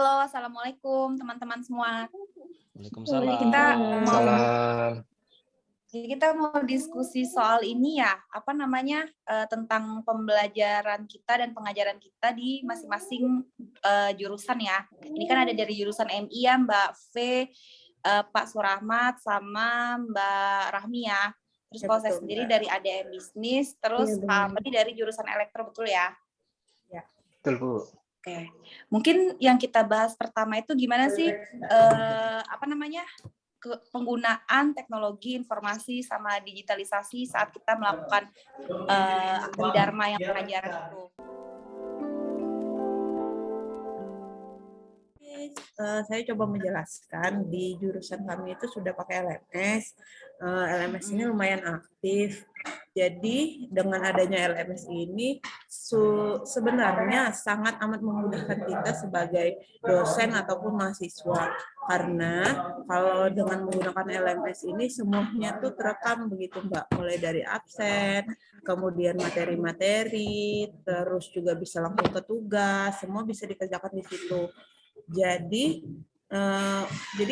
Halo, Assalamualaikum teman-teman semua. Jadi Waalaikumsalam. kita mau Salam. jadi kita mau diskusi soal ini ya, tentang pembelajaran kita dan pengajaran kita di masing-masing jurusan ya. Ini kan ada dari jurusan MI ya, Mbak V, Pak Surahmat, sama Mbak Rahmi ya. Terus Ya, kalau saya betul, sendiri Mbak. dari ADM Bisnis, terus Iya, Pak benar. Abadi dari jurusan Elektro, betul ya? Betul, Bu. Oke, mungkin yang kita bahas pertama itu gimana sih penggunaan teknologi informasi sama digitalisasi saat kita melakukan Abdi Dharma yang pengajaran itu. Saya coba menjelaskan di jurusan kami itu sudah pakai LMS. LMS ini lumayan aktif. Jadi dengan adanya LMS ini sebenarnya sangat amat memudahkan kita sebagai dosen ataupun mahasiswa. Karena kalau dengan menggunakan LMS ini semuanya tuh terekam begitu Mbak. Mulai dari absen, kemudian materi-materi, terus juga bisa langsung ke tugas, semua bisa dikerjakan di situ. Jadi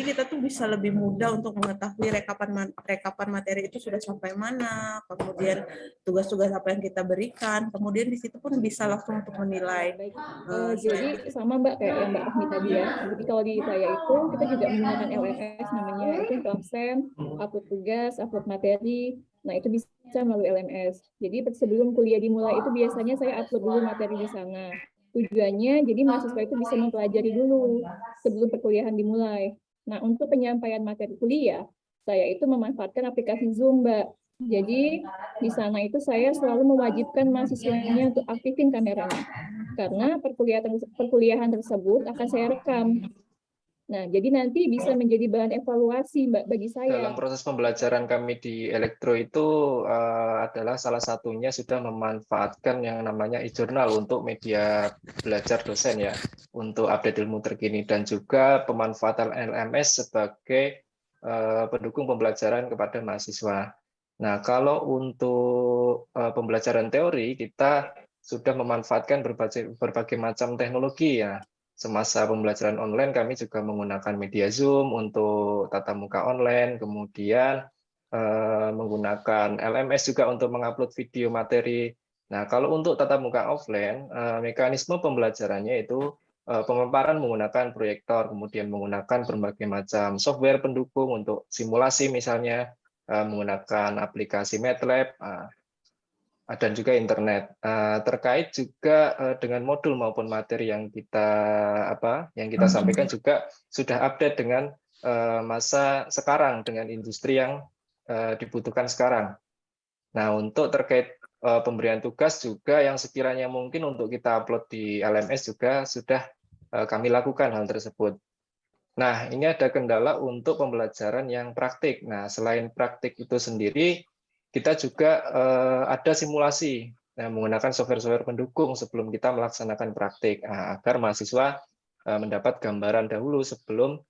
kita tuh bisa lebih mudah untuk mengetahui rekapan materi itu sudah sampai mana, kemudian tugas-tugas apa yang kita berikan, kemudian di situ pun bisa langsung untuk menilai. Jadi sama Mbak kayak yang Mbak Rahmi tadi ya. Jadi kalau di saya itu kita juga menggunakan LMS namanya itu untuk absen, upload tugas, upload materi. Nah itu bisa melalui LMS. Jadi sebelum kuliah dimulai itu biasanya saya upload dulu materi di sana. Tujuannya jadi mahasiswa itu bisa mempelajari dulu sebelum perkuliahan dimulai. Nah, untuk penyampaian materi kuliah, saya itu memanfaatkan aplikasi Zoom, Mbak. Jadi, di sana itu saya selalu mewajibkan mahasiswanya untuk aktifin kameranya. Karena perkuliahan tersebut akan saya rekam. Nah, jadi nanti bisa menjadi bahan evaluasi, Mbak, bagi saya. Dalam proses pembelajaran kami di Elektro itu adalah salah satunya sudah memanfaatkan yang namanya e-journal untuk media belajar dosen ya, untuk update ilmu terkini dan juga pemanfaatan LMS sebagai pendukung pembelajaran kepada mahasiswa. Nah, kalau untuk pembelajaran teori kita sudah memanfaatkan berbagai macam teknologi ya. Semasa pembelajaran online kami juga menggunakan media Zoom untuk tatap muka online, kemudian menggunakan LMS juga untuk mengupload video materi. Nah, kalau untuk tatap muka offline, mekanisme pembelajarannya itu pemaparan menggunakan proyektor, kemudian menggunakan berbagai macam software pendukung untuk simulasi misalnya, menggunakan aplikasi MATLAB, dan juga internet. Terkait juga dengan modul maupun materi yang kita sampaikan juga sudah update dengan masa sekarang, dengan industri yang dibutuhkan sekarang. Nah, untuk terkait pemberian tugas juga yang sekiranya mungkin untuk kita upload di LMS juga sudah kami lakukan hal tersebut. Nah, ini ada kendala untuk pembelajaran yang praktik. Nah, selain praktik itu sendiri, kita juga ada simulasi menggunakan software-software pendukung sebelum kita melaksanakan praktik agar mahasiswa mendapat gambaran dahulu sebelum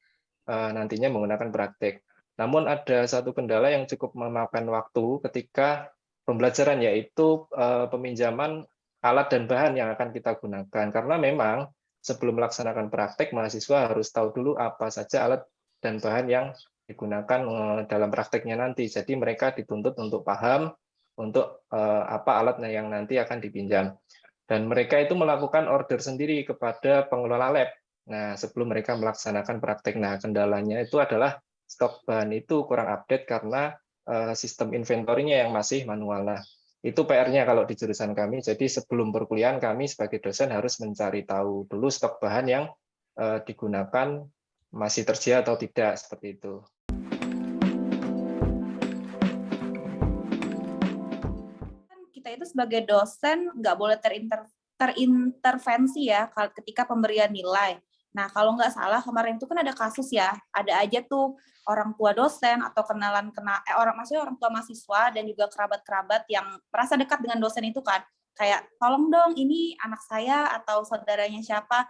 nantinya menggunakan praktik. Namun ada satu kendala yang cukup memakan waktu ketika pembelajaran yaitu peminjaman alat dan bahan yang akan kita gunakan karena memang sebelum melaksanakan praktik mahasiswa harus tahu dulu apa saja alat dan bahan yang digunakan dalam prakteknya nanti. Jadi mereka dituntut untuk paham untuk apa alatnya yang nanti akan dipinjam. Dan mereka itu melakukan order sendiri kepada pengelola lab. Nah, sebelum mereka melaksanakan praktek. Nah, kendalanya itu adalah stok bahan itu kurang update karena sistem inventorinya yang masih manual. Nah, itu PR-nya kalau di jurusan kami. Jadi sebelum perkuliahan kami sebagai dosen harus mencari tahu dulu stok bahan yang digunakan masih tersedia atau tidak, seperti itu. Kita itu sebagai dosen nggak boleh terintervensi ya ketika pemberian nilai. Nah, kalau nggak salah kemarin itu kan ada kasus ya, ada aja tuh orang tua dosen atau maksudnya orang tua mahasiswa dan juga kerabat-kerabat yang merasa dekat dengan dosen itu kan, kayak tolong dong ini anak saya atau saudaranya siapa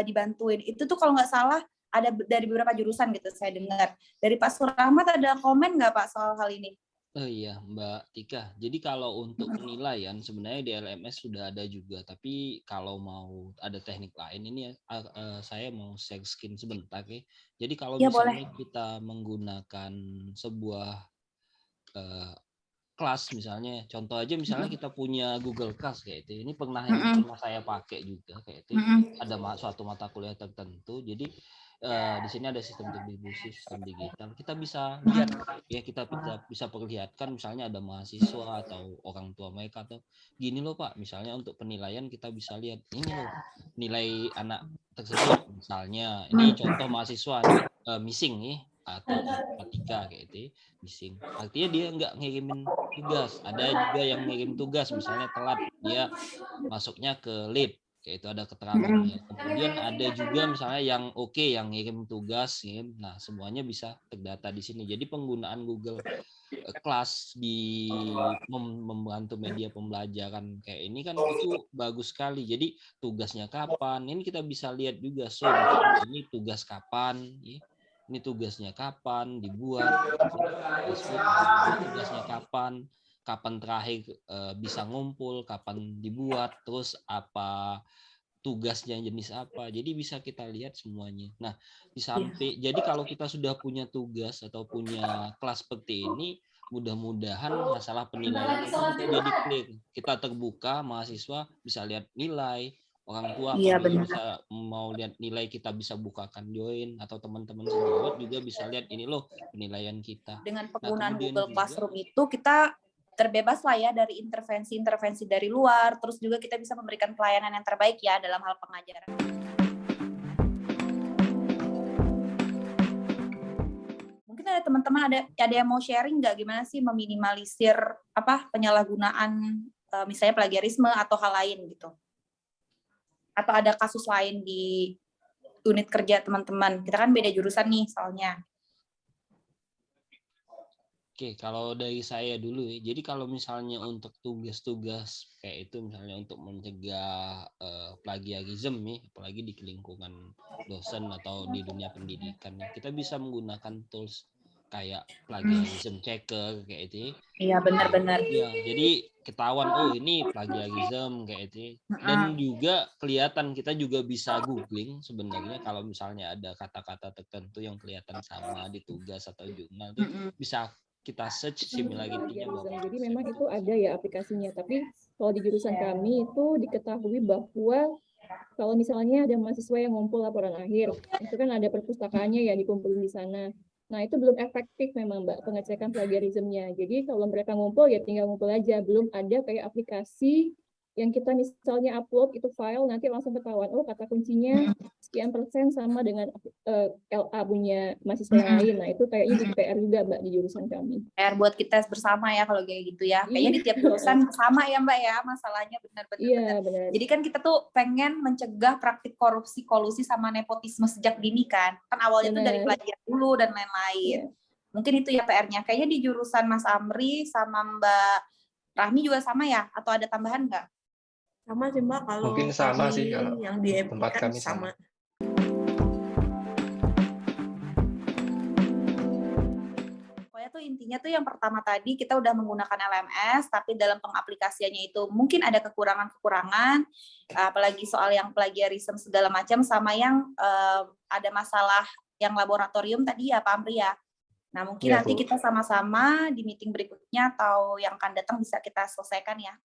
dibantuin. Itu tuh kalau nggak salah ada dari beberapa jurusan gitu saya dengar. Dari Pak Surahmat ada komen nggak Pak soal hal ini? Oh iya, Mbak Tika. Jadi kalau untuk penilaian sebenarnya di LMS sudah ada juga, tapi kalau mau ada teknik lain ini saya mau share screen sebentar ya. Jadi kalau Ya boleh. misalnya kita menggunakan sebuah eh, kelas misalnya, contoh aja misalnya kita punya Google Class kayak itu. Ini pernah saya pakai juga kayak itu. Ada suatu mata kuliah tertentu. Jadi di sini ada sistem distribusi, sistem digital. Kita bisa lihat ya, kita bisa perlihatkan misalnya ada mahasiswa atau orang tua mereka atau gini loh Pak, misalnya untuk penilaian kita bisa lihat ini loh nilai anak tersebut misalnya. Ini contoh mahasiswa nih, missing nih atau tiga kayak itu missing. Artinya dia nggak ngirimin tugas. Ada juga yang ngirim tugas misalnya telat, dia masuknya ke late kayak itu ada keterangannya. Kemudian ada juga misalnya yang yang ngirim tugas, nah semuanya bisa terdata di sini. Jadi penggunaan Google Class di membantu media pembelajaran kayak ini kan itu bagus sekali. Jadi tugasnya kapan, ini kita bisa lihat juga. So ini tugas kapan, ini tugasnya kapan dibuat, tugasnya kapan terakhir bisa ngumpul, kapan dibuat, terus apa tugasnya jenis apa. Jadi bisa kita lihat semuanya. Nah, jadi kalau kita sudah punya tugas atau punya kelas seperti ini, mudah-mudahan masalah penilaian itu kita jadi clear. Kita terbuka, mahasiswa bisa lihat nilai, orang tua bisa mau lihat nilai, kita bisa bukakan join, atau teman-teman sejawat juga bisa lihat ini loh penilaian kita. Dengan penggunaan Google Classroom itu kita terbebas lah ya dari intervensi-intervensi dari luar, terus juga kita bisa memberikan pelayanan yang terbaik ya dalam hal pengajaran. Mungkin ada teman-teman ada yang mau sharing nggak gimana sih meminimalisir penyalahgunaan misalnya plagiarisme atau hal lain gitu? Atau ada kasus lain di unit kerja teman-teman? Kita kan beda jurusan nih soalnya. Oke, kalau dari saya dulu ya. Jadi kalau misalnya untuk tugas-tugas kayak itu misalnya untuk mencegah plagiarisme nih, apalagi di lingkungan dosen atau di dunia pendidikan, kita bisa menggunakan tools kayak plagiarism checker kayak itu. Iya, benar-benar. Ya, jadi ketahuan ini plagiarism kayak itu. Dan juga kelihatan, kita juga bisa googling sebenarnya kalau misalnya ada kata-kata tertentu yang kelihatan sama di tugas atau jurnal itu bisa kita search similarity-nya. Jadi memang itu ada ya aplikasinya, tapi kalau di jurusan kami itu diketahui bahwa kalau misalnya ada mahasiswa yang ngumpul laporan akhir, itu kan ada perpustakaannya ya dikumpulin di sana. Nah, itu belum efektif memang Mbak pengecekan plagiarismenya. Jadi kalau mereka ngumpul ya tinggal ngumpul aja, belum ada kayak aplikasi yang kita misalnya upload itu file nanti langsung ketahuan kata kuncinya sekian persen sama dengan LA punya mahasiswa yang lain. Nah, itu kayaknya jadi PR juga Mbak di jurusan kami. PR buat kita bersama ya kalau kayak gitu ya. Kayaknya di tiap jurusan sama ya Mbak ya masalahnya benar-benar. Iya, benar. Jadi kan kita tuh pengen mencegah praktik korupsi, kolusi sama nepotisme sejak dini kan. Kan awalnya tuh dari plagiat dulu dan lain-lain. Mungkin itu ya PR-nya. Kayaknya di jurusan Mas Amri sama Mbak Rahmi juga sama ya? Atau ada tambahan nggak? Sama sih Mbak, kalau mungkin sama sih kalau yang di tempat kami sama. Pokoknya tuh intinya tuh yang pertama tadi kita udah menggunakan LMS, tapi dalam pengaplikasiannya itu mungkin ada kekurangan-kekurangan, apalagi soal yang plagiarisme segala macam, sama yang ada masalah yang laboratorium tadi ya Pak Amri ya. Nah mungkin nanti kita sama-sama di meeting berikutnya atau yang akan datang bisa kita selesaikan ya.